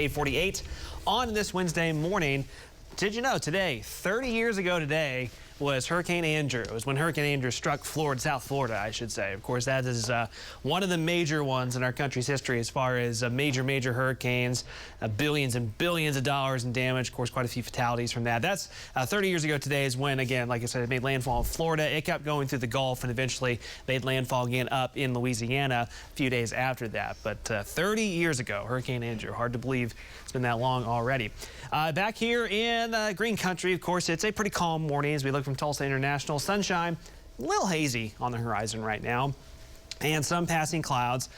8:48 on this Wednesday morning. Did you know today, 30 years ago today, was Hurricane Andrew. It was when Hurricane Andrew struck South Florida, I should say. Of course, that is one of the major ones in our country's history as far as major hurricanes, billions and billions of dollars in damage. Of course, quite a few fatalities from that. That's 30 years ago today is when, again, like I said, it made landfall in Florida. It kept going through the Gulf and eventually made landfall again up in Louisiana a few days after that. But 30 years ago, Hurricane Andrew. Hard to believe it's been that long already. Back here in green country, of course, it's a pretty calm morning as we look from Tulsa International. Sunshine, a little hazy on the horizon right now, and some passing clouds.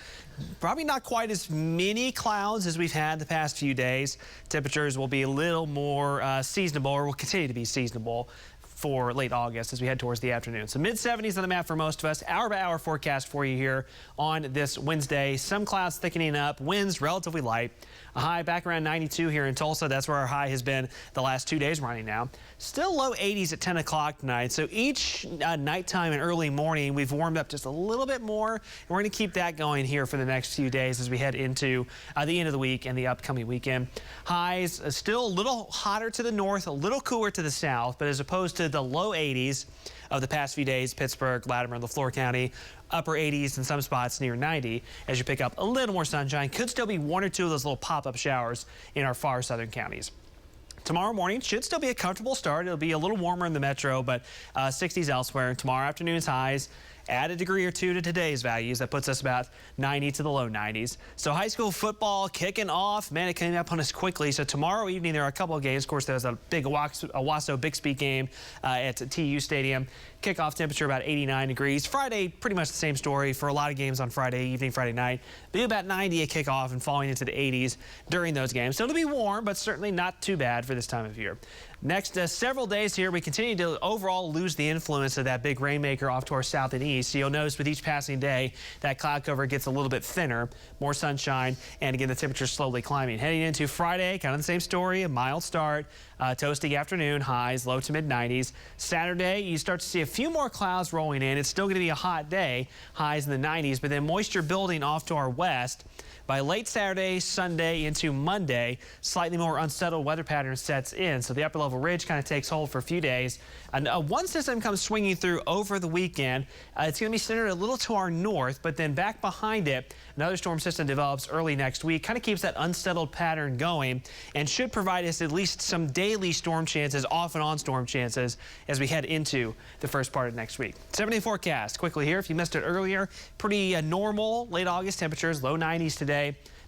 Probably not quite as many clouds as we've had the past few days. Temperatures will be a little more seasonable, or will continue to be seasonable for late August as we head towards the afternoon. So mid-70s on the map for most of us. Hour-by-hour forecast for you here on this Wednesday. Some clouds thickening up, winds relatively light. A high back around 92 here in Tulsa. That's where our high has been the last 2 days running now. Still low 80s at 10 o'clock tonight. So each nighttime and early morning, we've warmed up just a little bit more. And we're going to keep that going here for the next few days as we head into the end of the week and the upcoming weekend. Highs still a little hotter to the north, a little cooler to the south, but as opposed to the low 80s of the past few days, Pittsburgh, Latimer, LaFleur County, upper 80s in some spots near 90 as you pick up a little more sunshine. Could still be one or two of those little pop-up showers in our far southern counties. Tomorrow morning should still be a comfortable start. It'll be a little warmer in the metro, but 60s elsewhere. Tomorrow afternoon's highs add a degree or two to today's values. That puts us about 90 to the low 90s. So high school football kicking off. Man, it came up on us quickly. So tomorrow evening there are a couple of games. Of course, there's a big Owasso Bixby game at TU Stadium. Kickoff temperature about 89 degrees. Friday, pretty much the same story for a lot of games on Friday evening, Friday night. Be about 90 at kickoff and falling into the 80s during those games. So it'll be warm, but certainly not too bad for this time of year. Next several days here, we continue to overall lose the influence of that big rainmaker off to our south and east. So you'll notice with each passing day, that cloud cover gets a little bit thinner, more sunshine, and again, the temperature slowly climbing. Heading into Friday, kind of the same story, a mild start, toasty afternoon, highs low to mid 90s. Saturday, you start to see a few more clouds rolling in. It's still going to be a hot day, highs in the 90s, but then moisture building off to our west. By late Saturday, Sunday into Monday, slightly more unsettled weather pattern sets in. So the upper level ridge kind of takes hold for a few days. And one system comes swinging through over the weekend. It's going to be centered a little to our north, but then back behind it, another storm system develops early next week. Kind of keeps that unsettled pattern going and should provide us at least some daily storm chances, off and on storm chances as we head into the first part of next week. 7-day forecast quickly here. If you missed it earlier, pretty normal late August temperatures, low 90s today.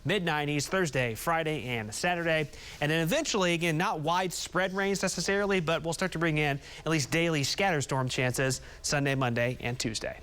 Mid-90s Thursday, Friday, and Saturday. And then eventually, again, not widespread rains necessarily, but we'll start to bring in at least daily scattered storm chances Sunday, Monday, and Tuesday.